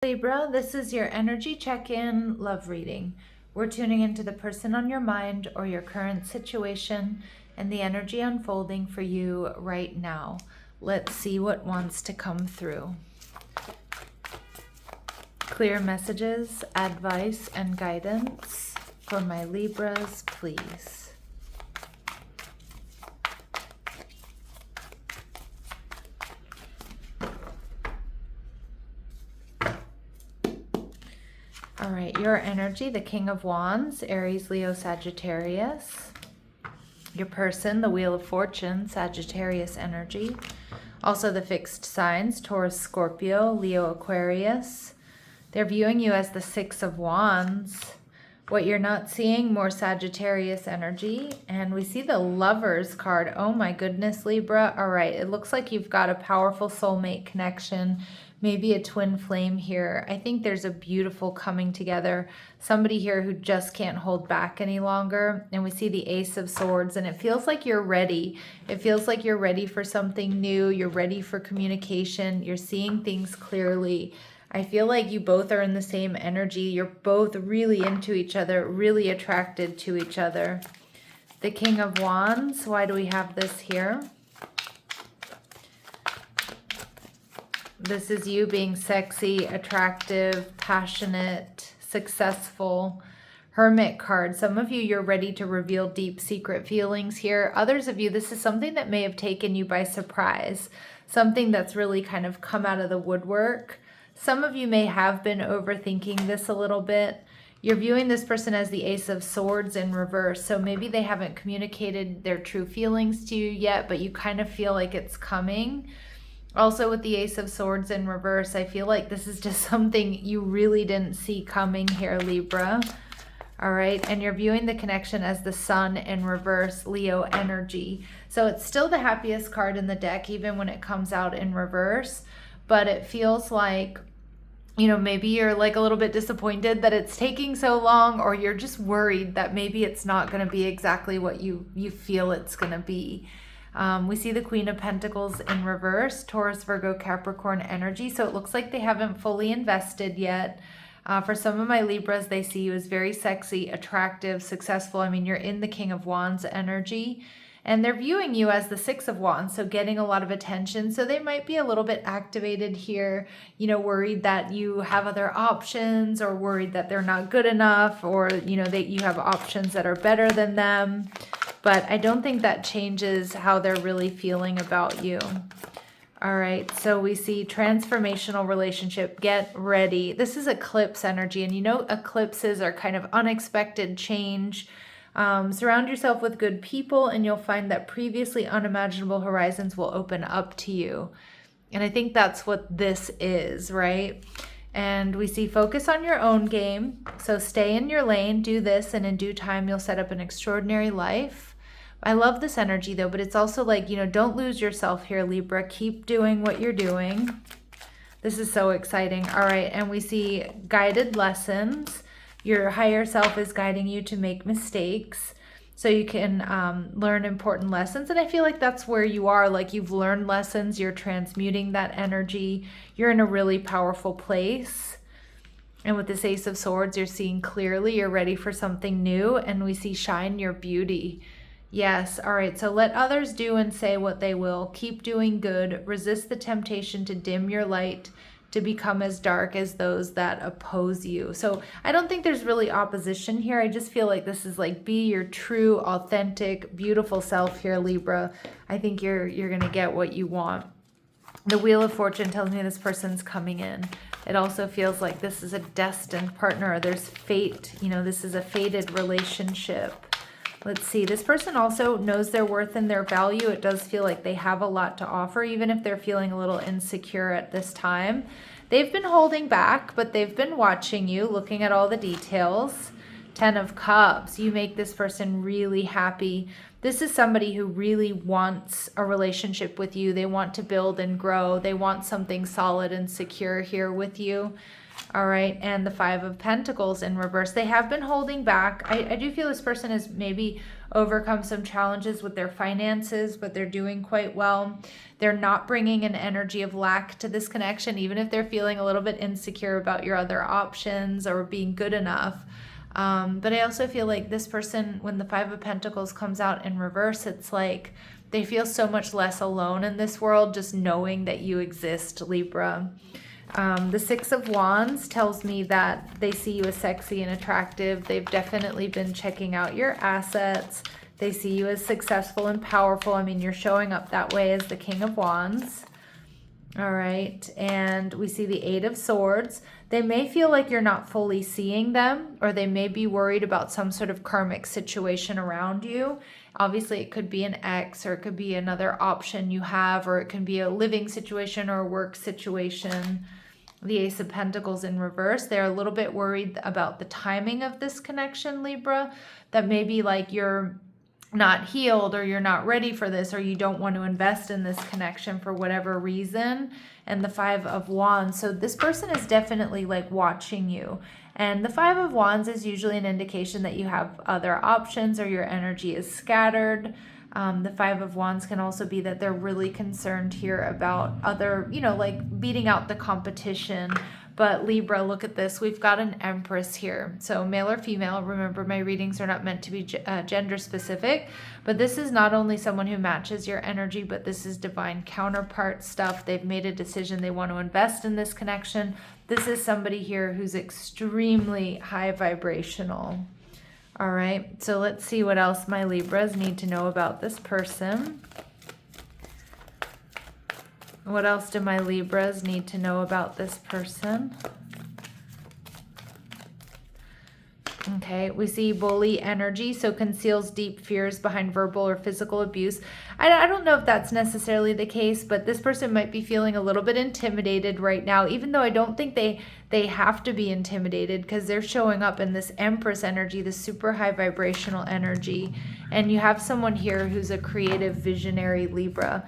Libra, this is your energy check-in love reading. We're tuning into the person on your mind or your current situation and the energy unfolding for you right now. Let's see what wants to come through. Clear messages, advice, and guidance for my Libras, please. All right, your energy, the King of Wands, Aries, Leo, Sagittarius. Your person, the Wheel of Fortune, Sagittarius energy. Also the fixed signs, Taurus, Scorpio, Leo, Aquarius. They're viewing you as the Six of Wands. What you're not seeing, more Sagittarius energy. And we see the Lovers card. Oh my goodness, Libra. All right, it looks like you've got a powerful soulmate connection. Maybe a twin flame here. I think there's a beautiful coming together. Somebody here who just can't hold back any longer. And we see the Ace of Swords, and it feels like you're ready. It feels like you're ready for something new. You're ready for communication. You're seeing things clearly. I feel like you both are in the same energy. You're both really into each other, really attracted to each other. The King of Wands, why do we have this here? This is you being sexy, attractive, passionate, successful. Hermit card. Some of you, you're ready to reveal deep secret feelings here. Others of you, this is something that may have taken you by surprise. Something that's really kind of come out of the woodwork. Some of you may have been overthinking this a little bit. You're viewing this person as the Ace of Swords in reverse. So maybe they haven't communicated their true feelings to you yet, but you kind of feel like it's coming. Also with the Ace of Swords in reverse, I feel like this is just something you really didn't see coming here, Libra. All right, and you're viewing the connection as the Sun in reverse, Leo energy. So it's still the happiest card in the deck, even when it comes out in reverse. But it feels like, you know, maybe you're like a little bit disappointed that it's taking so long, or you're just worried that maybe it's not going to be exactly what you feel it's going to be. We see the Queen of Pentacles in reverse, Taurus, Virgo, Capricorn energy. So it looks like they haven't fully invested yet. For some of my Libras, they see you as very sexy, attractive, successful. I mean, you're in the King of Wands energy. And they're viewing you as the Six of Wands, so getting a lot of attention. So they might be a little bit activated here, you know, worried that you have other options, or worried that they're not good enough, or, you know, that you have options that are better than them. But I don't think that changes how they're really feeling about you. All right, so we see transformational relationship. Get ready. This is eclipse energy, and you know eclipses are kind of unexpected change. Surround yourself with good people, and you'll find that previously unimaginable horizons will open up to you. And I think that's what this is, right? And we see focus on your own game. So stay in your lane, do this, and in due time, you'll set up an extraordinary life. I love this energy though, but it's also like, you know, don't lose yourself here, Libra. Keep doing what you're doing. This is so exciting. All right, and we see guided lessons. Your higher self is guiding you to make mistakes so you can learn important lessons. And I feel like that's where you are. Like, you've learned lessons, you're transmuting that energy. You're in a really powerful place. And with this Ace of Swords, you're seeing clearly, you're ready for something new. And we see shine your beauty. Yes. All right. So let others do and say what they will. Keep doing good. Resist the temptation to dim your light, to become as dark as those that oppose you. So I don't think there's really opposition here. I just feel like this is like, be your true, authentic, beautiful self here, Libra. I think you're going to get what you want. The Wheel of Fortune tells me this person's coming in. It also feels like this is a destined partner. There's fate. You know, this is a fated relationship. Let's see. This person also knows their worth and their value. It does feel like they have a lot to offer, even if they're feeling a little insecure at this time. They've been holding back, but they've been watching you, looking at all the details. 10 of Cups. You make this person really happy. This is somebody who really wants a relationship with you. They want to build and grow. They want something solid and secure here with you. All right, and the Five of Pentacles in reverse. They have been holding back. I do feel this person has maybe overcome some challenges with their finances, but they're doing quite well. They're not bringing an energy of lack to this connection, even if they're feeling a little bit insecure about your other options or being good enough. But I also feel like this person, when the Five of Pentacles comes out in reverse, it's like they feel so much less alone in this world, just knowing that you exist, Libra. The Six of Wands tells me that they see you as sexy and attractive. They've definitely been checking out your assets. They see you as successful and powerful. I mean, you're showing up that way as the King of Wands. All right, and we see the Eight of Swords. They may feel like you're not fully seeing them, or they may be worried about some sort of karmic situation around you. Obviously, it could be an ex, or it could be another option you have, or it can be a living situation or a work situation. The Ace of Pentacles in reverse. They're a little bit worried about the timing of this connection, Libra, that maybe like you're not healed, or you're not ready for this, or you don't want to invest in this connection for whatever reason. And the Five of Wands. So this person is definitely like watching you. And the Five of Wands is usually an indication that you have other options, or your energy is scattered. The Five of Wands can also be that they're really concerned here about other, like beating out the competition. But Libra, look at this. We've got an Empress here. So male or female, remember my readings are not meant to be gender specific. But this is not only someone who matches your energy, but this is divine counterpart stuff. They've made a decision. They want to invest in this connection. This is somebody here who's extremely high vibrational. All right, so let's see what else my Libras need to know about this person. What else do my Libras need to know about this person? Okay, we see bully energy, so conceals deep fears behind verbal or physical abuse. I don't know if that's necessarily the case, but this person might be feeling a little bit intimidated right now, even though I don't think they have to be intimidated, because they're showing up in this Empress energy, this super high vibrational energy. And you have someone here who's a creative, visionary Libra.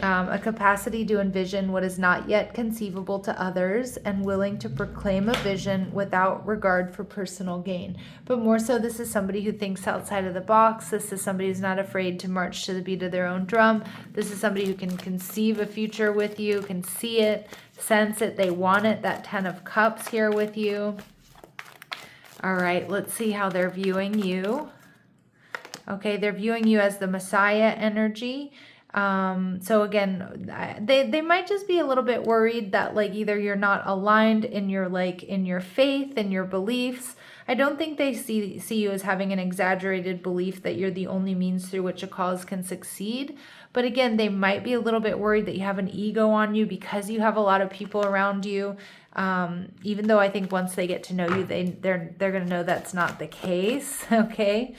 A capacity to envision what is not yet conceivable to others, and willing to proclaim a vision without regard for personal gain. But more so, this is somebody who thinks outside of the box. This is somebody who's not afraid to march to the beat of their own drum. This is somebody who can conceive a future with you, can see it, sense it, they want it. That Ten of Cups here with you. All right, let's see how they're viewing you. Okay, they're viewing you as the Messiah energy. So again, they might just be a little bit worried that like either you're not aligned in your faith and your beliefs. I don't think they see you as having an exaggerated belief that you're the only means through which a cause can succeed. But again, they might be a little bit worried that you have an ego on you because you have a lot of people around you. Even though I think once they get to know you, they're going to know that's not the case. Okay.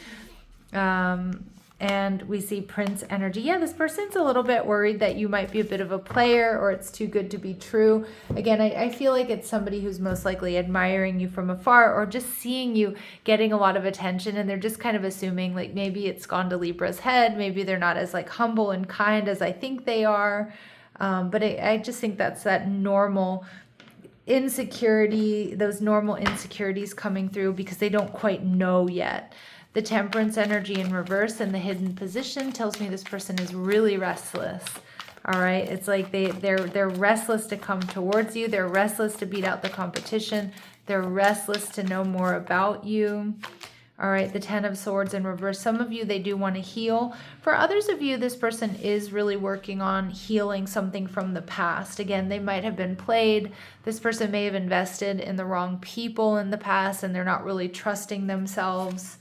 And we see Prince energy. Yeah, this person's a little bit worried that you might be a bit of a player, or it's too good to be true. Again, I feel like it's somebody who's most likely admiring you from afar, or just seeing you getting a lot of attention, and they're just kind of assuming like maybe it's gone to Libra's head. Maybe they're not as like humble and kind as I think they are. But I just think that's that normal insecurity, those normal insecurities coming through because they don't quite know yet. The Temperance energy in reverse in the hidden position tells me this person is really restless. All right, it's like they're restless to come towards you. They're restless to beat out the competition. They're restless to know more about you. All right, the Ten of Swords in reverse. Some of you, they do want to heal. For others of you, this person is really working on healing something from the past. Again, they might have been played. This person may have invested in the wrong people in the past, and they're not really trusting themselves.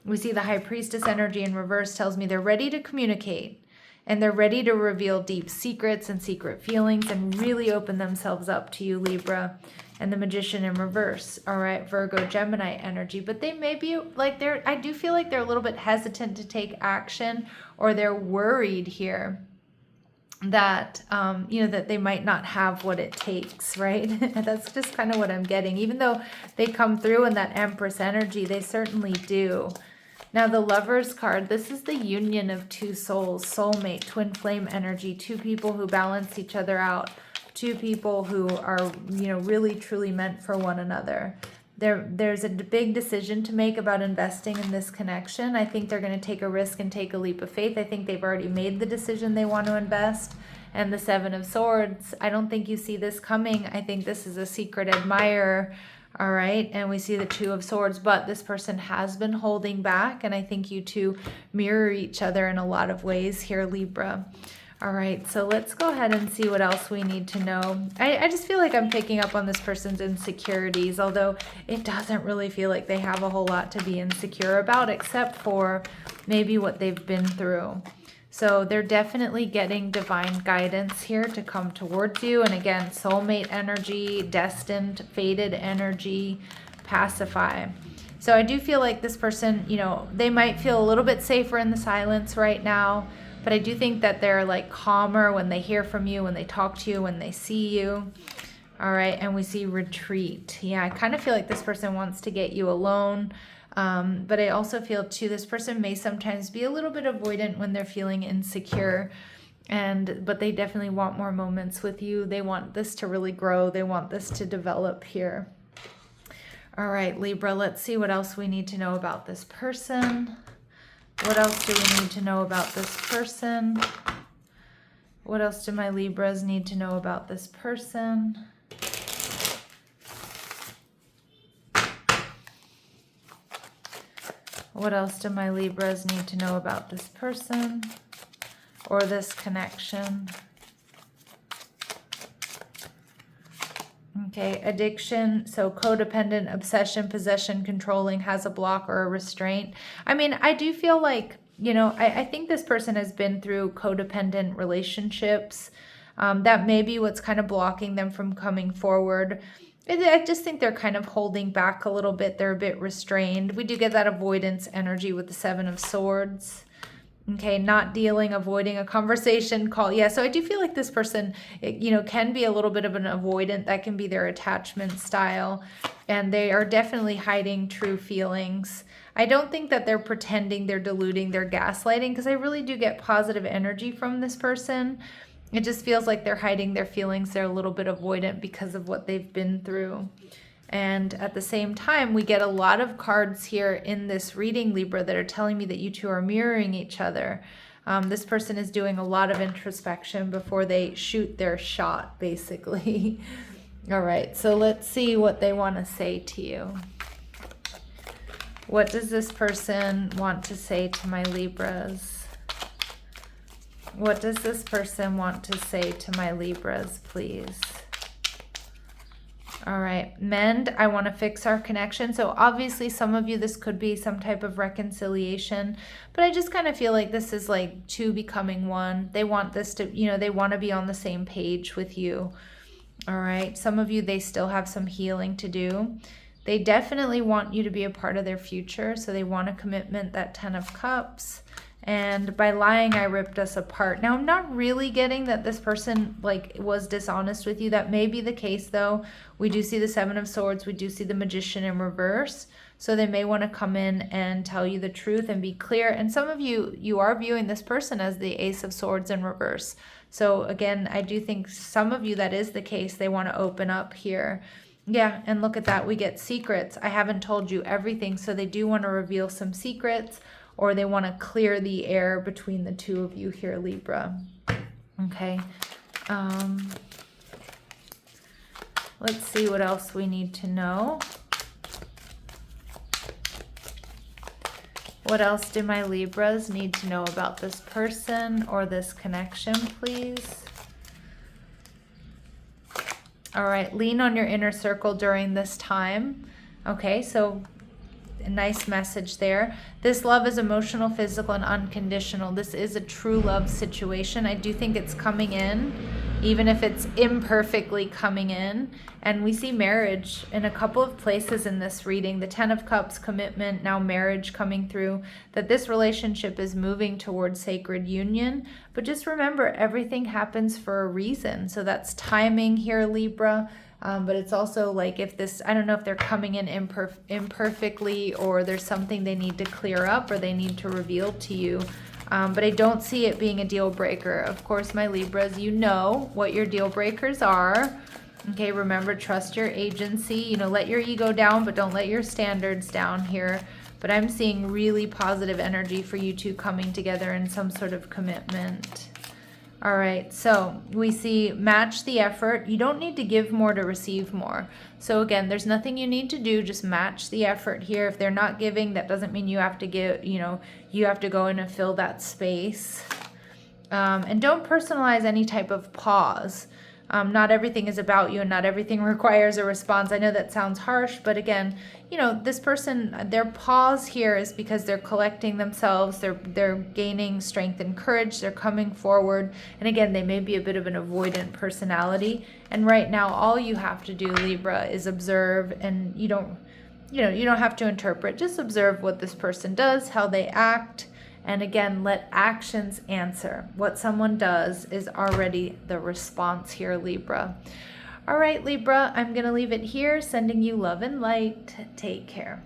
We see the High Priestess energy in reverse tells me they're ready to communicate, and they're ready to reveal deep secrets and secret feelings and really open themselves up to you, Libra. And the Magician in reverse. All right, Virgo, Gemini energy. But they may be like I do feel like they're a little bit hesitant to take action, or they're worried here that that they might not have what it takes, right? That's just kind of what I'm getting. Even though they come through in that Empress energy, they certainly do. Now the Lovers card, this is the union of two souls, soulmate, twin flame energy, two people who balance each other out, two people who are, you know, really truly meant for one another. There's a big decision to make about investing in this connection. I think they're going to take a risk and take a leap of faith. I think they've already made the decision they want to invest. And the Seven of Swords, I don't think you see this coming. I think this is a secret admirer. All right, and we see the Two of Swords, but this person has been holding back, and I think you two mirror each other in a lot of ways here, Libra. All right, so let's go ahead and see what else we need to know. I just feel like I'm picking up on this person's insecurities, although it doesn't really feel like they have a whole lot to be insecure about, except for maybe what they've been through. So they're definitely getting divine guidance here to come towards you. And again, soulmate energy, destined, fated energy, pacify. So I do feel like this person, you know, they might feel a little bit safer in the silence right now. But I do think that they're like calmer when they hear from you, when they talk to you, when they see you. All right, and we see retreat. Yeah, I kind of feel like this person wants to get you alone. But I also feel too, this person may sometimes be a little bit avoidant when they're feeling insecure. But they definitely want more moments with you. They want this to really grow. They want this to develop here. All right, Libra, let's see what else we need to know about this person. What else do we need to know about this person? What else do my Libras need to know about this person? What else do my Libras need to know about this person or this connection? Okay, addiction, so codependent, obsession, possession, controlling, has a block or a restraint. I mean, I do feel like, you know, I think this person has been through codependent relationships. That may be what's kind of blocking them from coming forward. I just think they're kind of holding back a little bit. They're a bit restrained. We do get that avoidance energy with the Seven of Swords. Okay, not dealing, avoiding a conversation, call. Yeah, so I do feel like this person, you know, can be a little bit of an avoidant. That can be their attachment style. And they are definitely hiding true feelings. I don't think that they're pretending, they're deluding, they're gaslighting, because I really do get positive energy from this person. It just feels like they're hiding their feelings. They're a little bit avoidant because of what they've been through. And at the same time, we get a lot of cards here in this reading, Libra, that are telling me that you two are mirroring each other. This person is doing a lot of introspection before they shoot their shot, basically. All right, so let's see what they want to say to you. What does this person want to say to my Libras? What does this person want to say to my Libras, please? All right, mend, I want to fix our connection. So obviously some of you, this could be some type of reconciliation, but I just kind of feel like this is like two becoming one. They want this to, you know, they want to be on the same page with you. All right, some of you, they still have some healing to do. They definitely want you to be a part of their future. So they want a commitment, that 10 of Cups. And by lying, I ripped us apart. Now, I'm not really getting that this person like was dishonest with you. That may be the case, though. We do see the Seven of Swords. We do see the Magician in reverse. So they may want to come in and tell you the truth and be clear. And some of you, you are viewing this person as the Ace of Swords in reverse. So again, I do think some of you, that is the case. They want to open up here. Yeah, and look at that. We get secrets. I haven't told you everything. So they do want to reveal some secrets, or they want to clear the air between the two of you here, Libra. Okay. Let's see what else we need to know. What else do my Libras need to know about this person or this connection, please? All right, lean on your inner circle during this time. Okay, so a nice message there. This love is emotional, physical, and unconditional. This is a true love situation. I do think it's coming in, even if it's imperfectly coming in. And we see marriage in a couple of places in this reading. The 10 of Cups, commitment, now marriage coming through, that this relationship is moving towards sacred union. But just remember, everything happens for a reason. So that's timing here, Libra. But it's also like if this, I don't know if they're coming in imperfectly, or there's something they need to clear up or they need to reveal to you. But I don't see it being a deal breaker. Of course, my Libras, you know what your deal breakers are. Okay, remember, trust your agency. You know, let your ego down, but don't let your standards down here. But I'm seeing really positive energy for you two coming together in some sort of commitment. All right, so we see match the effort. You don't need to give more to receive more. So again, there's nothing you need to do, just match the effort here. If they're not giving, that doesn't mean you have to give, you know, you have to go in and fill that space. And don't personalize any type of pause. Not everything is about you and not everything requires a response. I know that sounds harsh, but again, you know, this person, their pause here is because they're collecting themselves, they're gaining strength and courage, they're coming forward. And again, they may be a bit of an avoidant personality. And right now, all you have to do, Libra, is observe, and you don't have to interpret. Just observe what this person does, how they act. And again, let actions answer. What someone does is already the response here, Libra. All right, Libra, I'm going to leave it here, sending you love and light. Take care.